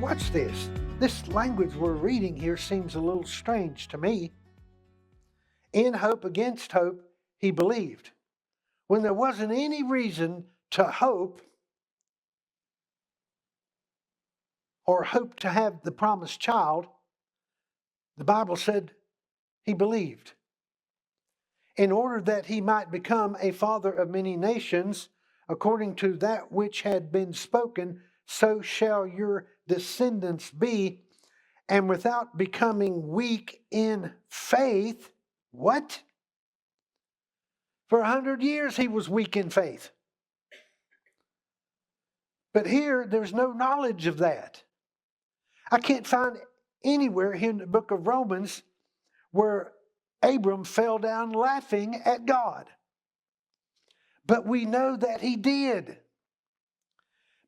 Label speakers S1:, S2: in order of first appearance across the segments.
S1: watch this. This language we're reading here seems a little strange to me. In hope against hope, he believed. When there wasn't any reason to hope or hope to have the promised child, the Bible said he believed. In order that he might become a father of many nations, according to that which had been spoken, so shall your descendants be. And without becoming weak in faith, what? For 100 years he was weak in faith. But here, there's no knowledge of that. I can't find anywhere here in the book of Romans where Abram fell down laughing at God. But we know that he did.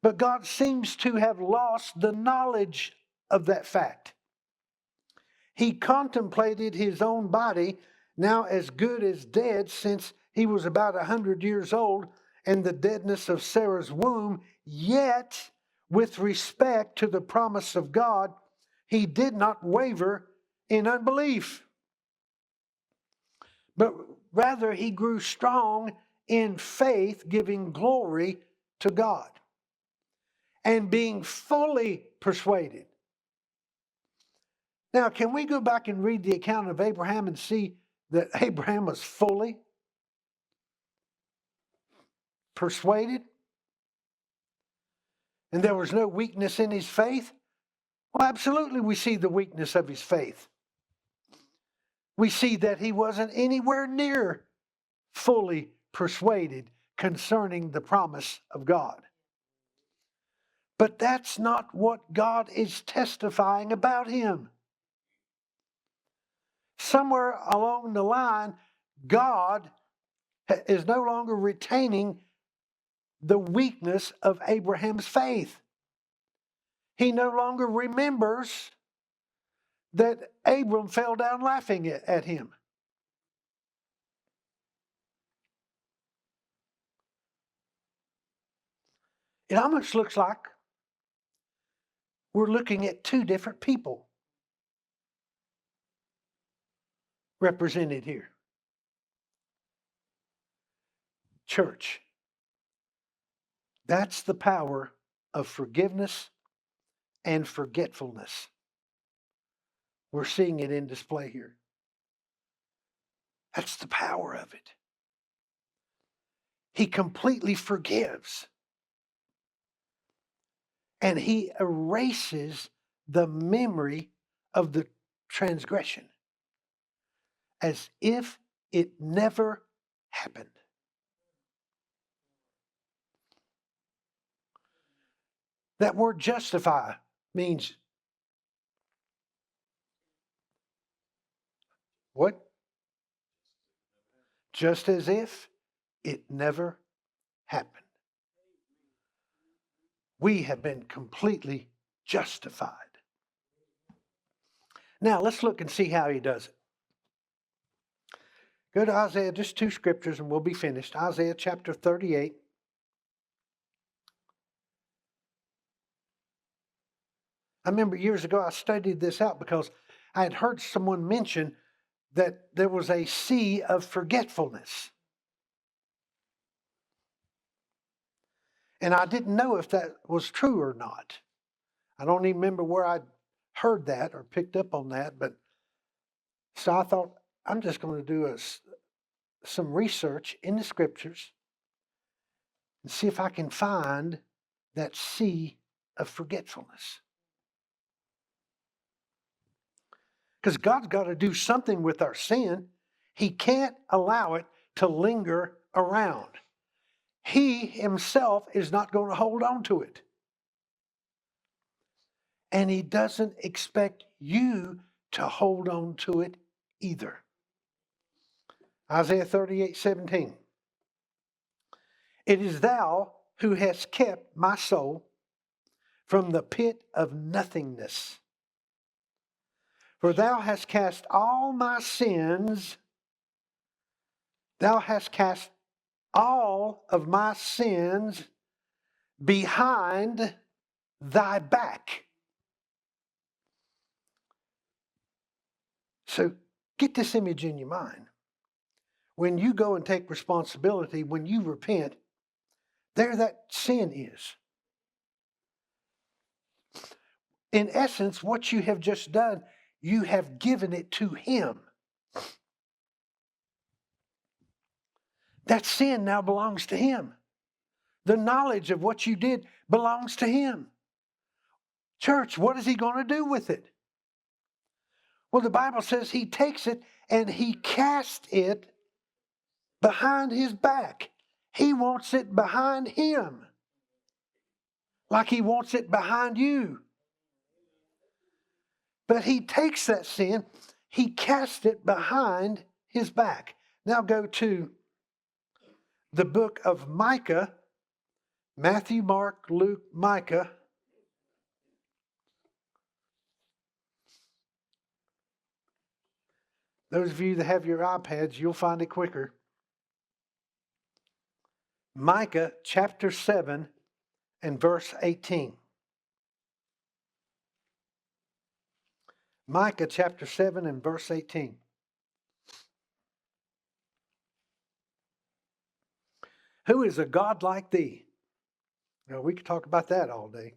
S1: But God seems to have lost the knowledge of that fact. He contemplated his own body, now as good as dead, since he was about 100 years old, and the deadness of Sarah's womb. Yet, with respect to the promise of God, he did not waver in unbelief, but rather he grew strong in faith, giving glory to God, and being fully persuaded. Now, can we go back and read the account of Abraham and see that Abraham was fully persuaded? And there was no weakness in his faith? Well, absolutely we see the weakness of his faith. We see that he wasn't anywhere near fully persuaded concerning the promise of God. But that's not what God is testifying about him. Somewhere along the line, God is no longer retaining the weakness of Abraham's faith. He no longer remembers that Abram fell down laughing at him. It almost looks like we're looking at two different people represented here. Church, that's the power of forgiveness and forgetfulness. We're seeing it in display here. That's the power of it. He completely forgives. And he erases the memory of the transgression as if it never happened. That word justify means what? Just as if it never happened. We have been completely justified. Now, let's look and see how he does it. Go to Isaiah, just two scriptures and we'll be finished. Isaiah chapter 38. I remember years ago I studied this out because I had heard someone mention that there was a sea of forgetfulness. And I didn't know if that was true or not. I don't even remember where I heard that or picked up on that. But so I thought, I'm just going to do some research in the scriptures and see if I can find that sea of forgetfulness. Because God's got to do something with our sin. He can't allow it to linger around. He himself is not going to hold on to it. And he doesn't expect you to hold on to it either. Isaiah 38:17. It is thou who hast kept my soul from the pit of nothingness. For thou hast cast all my sins, thou hast cast all of my sins behind thy back. So get this image in your mind. When you go and take responsibility, when you repent, there that sin is. In essence, what you have just done, you have given it to Him. That sin now belongs to Him. The knowledge of what you did belongs to Him. Church, what is He going to do with it? Well, the Bible says He takes it and He casts it behind His back. He wants it behind Him, like He wants it behind you. But He takes that sin, He casts it behind His back. Now go to the book of Micah. Matthew, Mark, Luke, Micah. Those of you that have your iPads, you'll find it quicker. Micah chapter 7 and verse 18. Micah chapter 7 and verse 18. Who is a God like thee? Now, we could talk about that all day.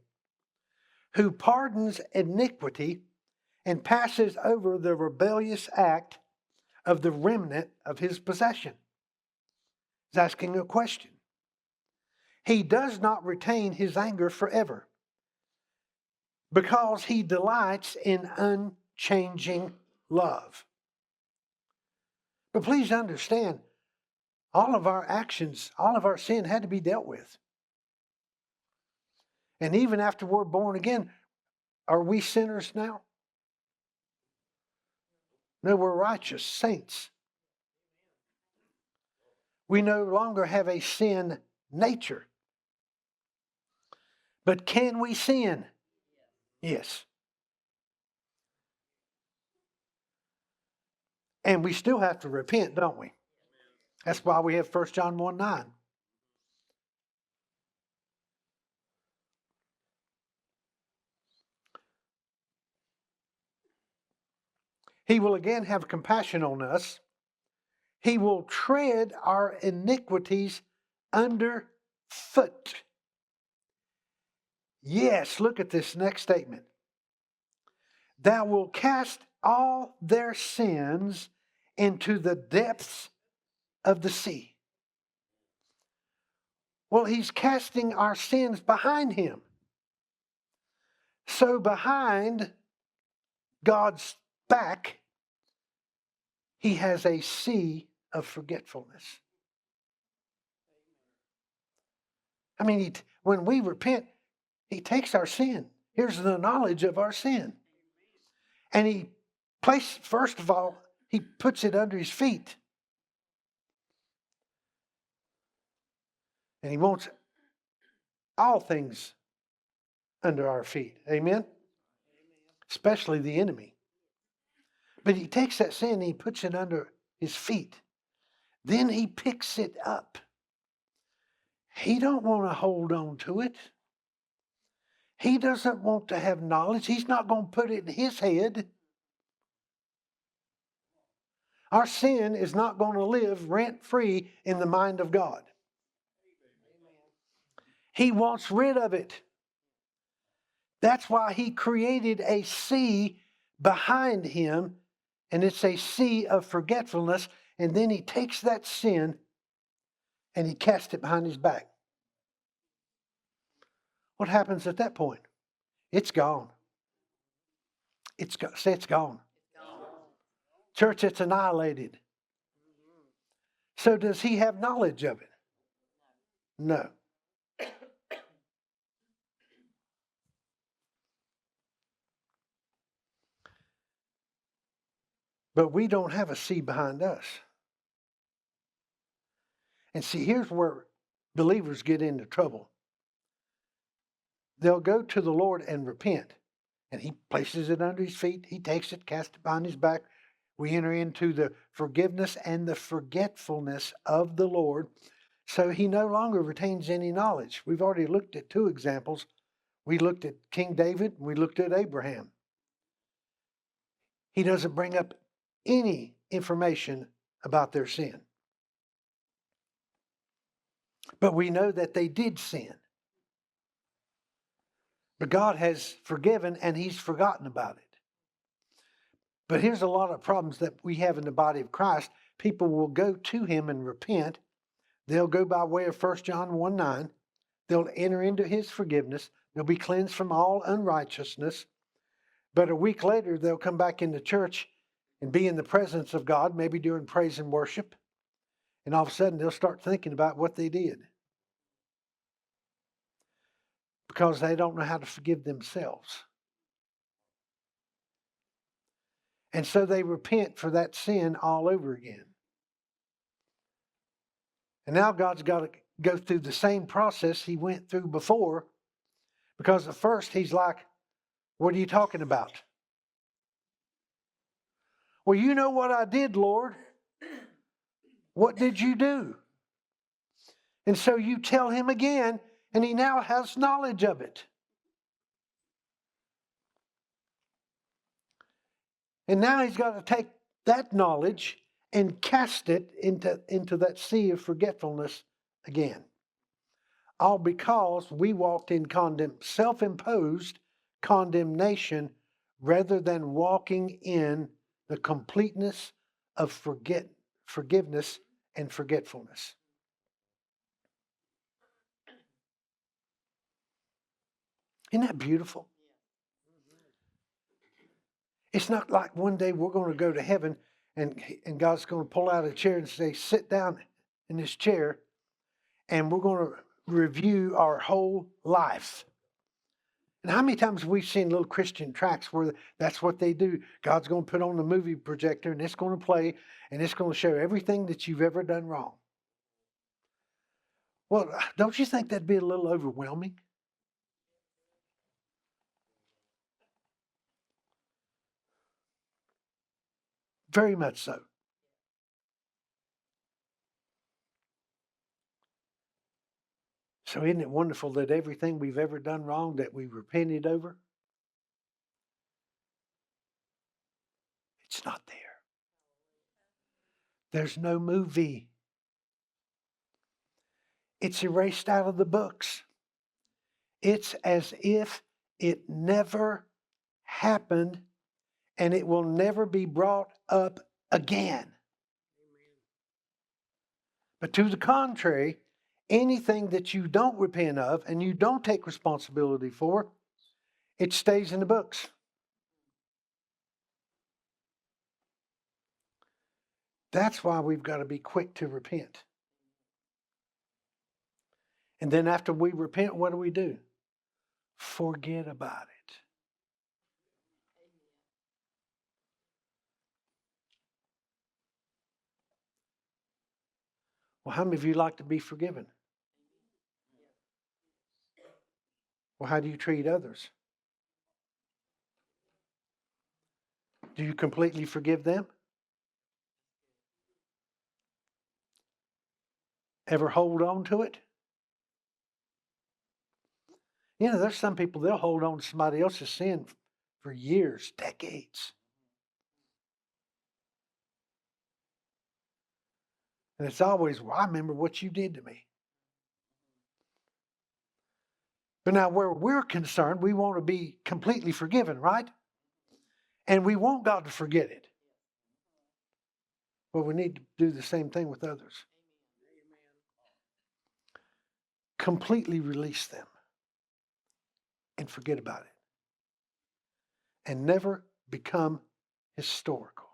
S1: Who pardons iniquity and passes over the rebellious act of the remnant of his possession. He's asking a question. He does not retain his anger forever, because he delights in unchanging love. But please understand, all of our actions, all of our sin had to be dealt with. And even after we're born again, are we sinners now? No, we're righteous saints. We no longer have a sin nature. But can we sin? Yes. And we still have to repent, don't we? That's why we have 1 John 1:9. He will again have compassion on us. He will tread our iniquities underfoot. Yes, look at this next statement. Thou wilt cast all their sins into the depths of the sea. Well, He's casting our sins behind Him. So behind God's back, He has a sea of forgetfulness. I mean, when we repent, He takes our sin. Here's the knowledge of our sin. And He places, first of all, He puts it under His feet. And He wants all things under our feet. Amen? Especially the enemy. But He takes that sin and He puts it under His feet. Then He picks it up. He don't want to hold on to it. He doesn't want to have knowledge. He's not going to put it in His head. Our sin is not going to live rent-free in the mind of God. He wants rid of it. That's why He created a sea behind Him, and it's a sea of forgetfulness, and then He takes that sin and He casts it behind His back. What happens at that point? It's gone. Say it's gone. Church, it's annihilated. So does He have knowledge of it? No. But we don't have a sea behind us. And see, here's where believers get into trouble. They'll go to the Lord and repent. And He places it under His feet. He takes it, casts it behind His back. We enter into the forgiveness and the forgetfulness of the Lord. So He no longer retains any knowledge. We've already looked at two examples. We looked at King David and we looked at Abraham. He doesn't bring up any information about their sin. But we know that they did sin. But God has forgiven and He's forgotten about it. But here's a lot of problems that we have in the body of Christ. People will go to Him and repent. They'll go by way of 1 John 1:9. They'll enter into His forgiveness. They'll be cleansed from all unrighteousness. But a week later, they'll come back into church and be in the presence of God, maybe during praise and worship. And all of a sudden, they'll start thinking about what they did. Because they don't know how to forgive themselves. And so they repent for that sin all over again. And now God's got to go through the same process He went through before. Because at first He's like, what are you talking about? Well, you know what I did, Lord. What did you do? And so you tell Him again, and He now has knowledge of it. And now He's got to take that knowledge and cast it into that sea of forgetfulness again. All because we walked in self-imposed condemnation rather than walking in the completeness of forgiveness and forgetfulness. Isn't that beautiful? It's not like one day we're going to go to heaven and God's going to pull out a chair and say, sit down in this chair and we're going to review our whole life. And how many times have we seen little Christian tracts where that's what they do? God's going to put on the movie projector and it's going to play and it's going to show everything that you've ever done wrong. Well, don't you think that'd be a little overwhelming? Very much so. So isn't it wonderful that everything we've ever done wrong that we repented over, it's not there. There's no movie. It's erased out of the books. It's as if it never happened and it will never be brought up again. But to the contrary, anything that you don't repent of and you don't take responsibility for, it stays in the books. That's why we've got to be quick to repent. And then after we repent, what do? Forget about it. Well, how many of you like to be forgiven? Well, how do you treat others? Do you completely forgive them? Ever hold on to it? You know, there's some people, they'll hold on to somebody else's sin for years, decades. And it's always, well, I remember what you did to me. But now where we're concerned, we want to be completely forgiven, right? And we want God to forget it. But we need to do the same thing with others. Completely release them and forget about it. And never become historical.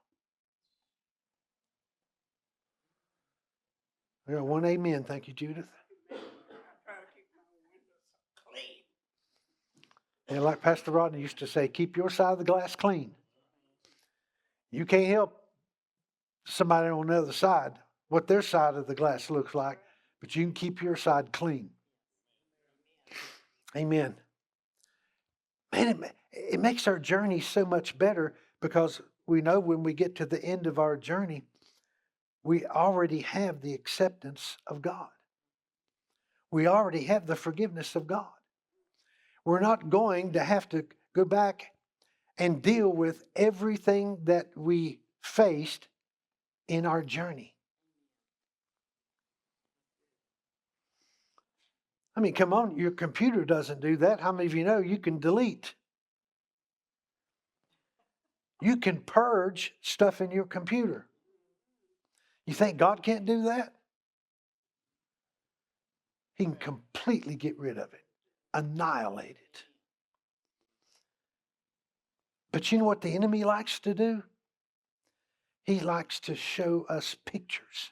S1: I got one amen. Thank you, Judith. And like Pastor Rodney used to say, keep your side of the glass clean. You can't help somebody on the other side what their side of the glass looks like, but you can keep your side clean. Amen. Man, it makes our journey so much better because we know when we get to the end of our journey, we already have the acceptance of God. We already have the forgiveness of God. We're not going to have to go back and deal with everything that we faced in our journey. I mean, come on, your computer doesn't do that. How many of you know you can delete? You can purge stuff in your computer. You think God can't do that? He can completely get rid of it, annihilate it. But you know what the enemy likes to do? He likes to show us pictures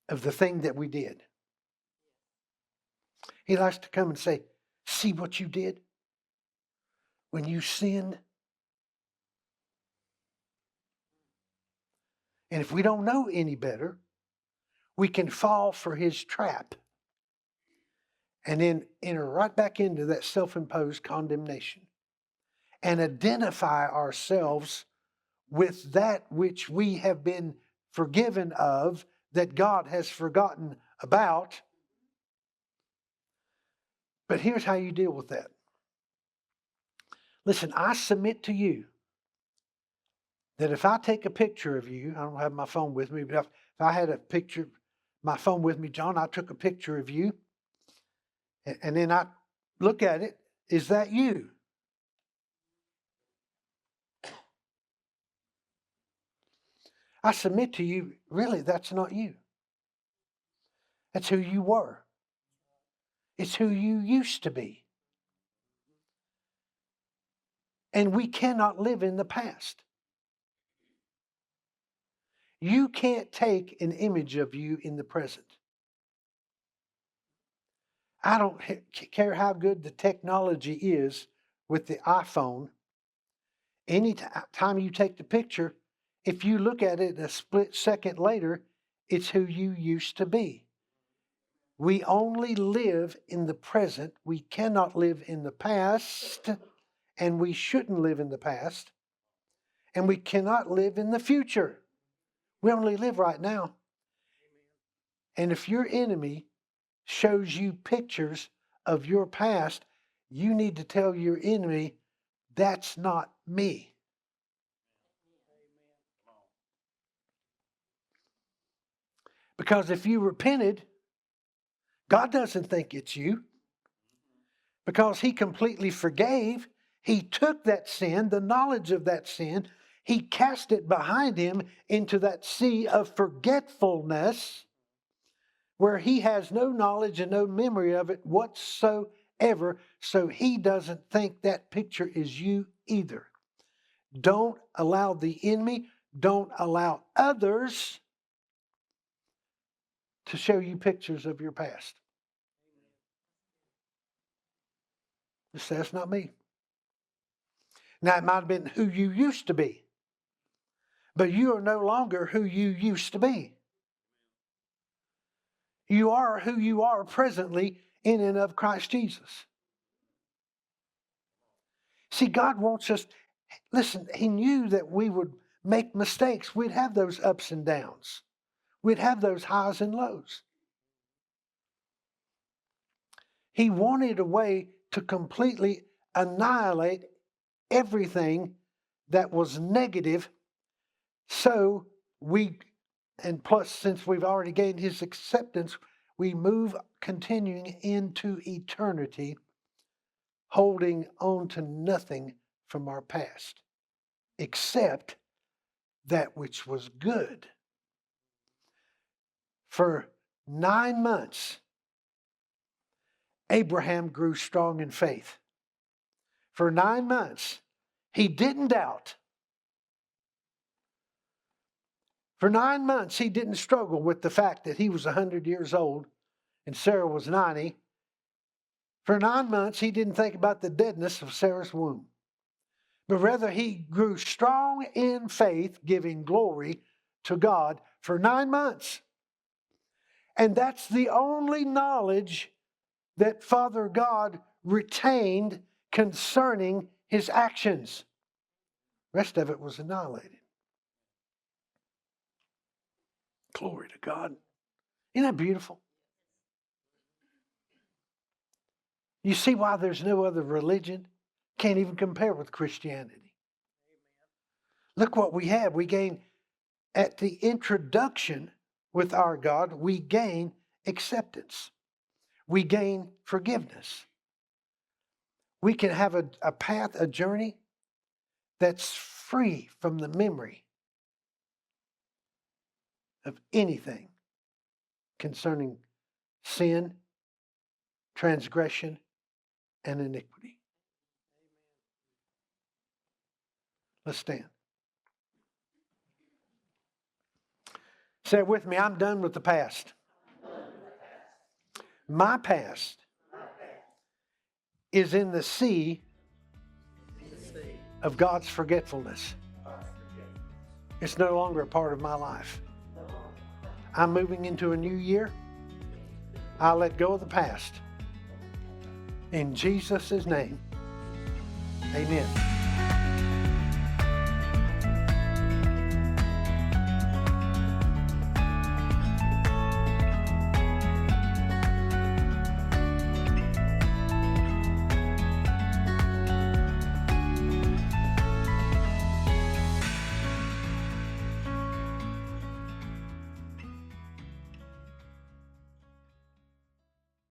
S1: of the thing that we did. He likes to come and say, see what you did when you sinned? And if we don't know any better, we can fall for his trap and then enter right back into that self-imposed condemnation and identify ourselves with that which we have been forgiven of, that God has forgotten about. But here's how you deal with that. Listen, I submit to you that if I take a picture of you, I don't have my phone with me, but if I had a picture, my phone with me, John, I took a picture of you, and then I look at it, is that you? I submit to you, really, that's not you. That's who you were. It's who you used to be. And we cannot live in the past. You can't take an image of you in the present. I don't care how good the technology is with the iPhone. Any time you take the picture, if you look at it a split second later, it's who you used to be. We only live in the present. We cannot live in the past, and we shouldn't live in the past, and we cannot live in the future. We only live right now. And if your enemy shows you pictures of your past, you need to tell your enemy, that's not me. Because if you repented, God doesn't think it's you. Because he completely forgave. He took that sin, the knowledge of that sin, he cast it behind him into that sea of forgetfulness where he has no knowledge and no memory of it whatsoever. So he doesn't think that picture is you either. Don't allow the enemy, don't allow others to show you pictures of your past. Just say, that's not me. Now, it might have been who you used to be, but you are no longer who you used to be. You are who you are presently in and of Christ Jesus. See, God wants us, listen, he knew that we would make mistakes. We'd have those ups and downs. We'd have those highs and lows. He wanted a way to completely annihilate everything that was negative. So we, and plus since we've already gained his acceptance, we move continuing into eternity, holding on to nothing from our past, except that which was good. For 9 months, Abraham grew strong in faith. For 9 months, he didn't doubt. For 9 months, he didn't struggle with the fact that he was 100 years old and Sarah was 90. For 9 months, he didn't think about the deadness of Sarah's womb. But rather, he grew strong in faith, giving glory to God for 9 months. And that's the only knowledge that Father God retained concerning his actions. The rest of it was annihilated. Glory to God. Isn't that beautiful? You see why there's no other religion? Can't even compare with Christianity. Look what we have. We gain, at the introduction with our God, we gain acceptance. We gain forgiveness. We can have a path, a journey that's free from the memory of anything concerning sin, transgression, and iniquity. Let's stand. Say it with me. I'm done with the past. My past is in the sea of God's forgetfulness. It's no longer a part of my life. I'm moving into a new year. I'll let go of the past. In Jesus' name, amen.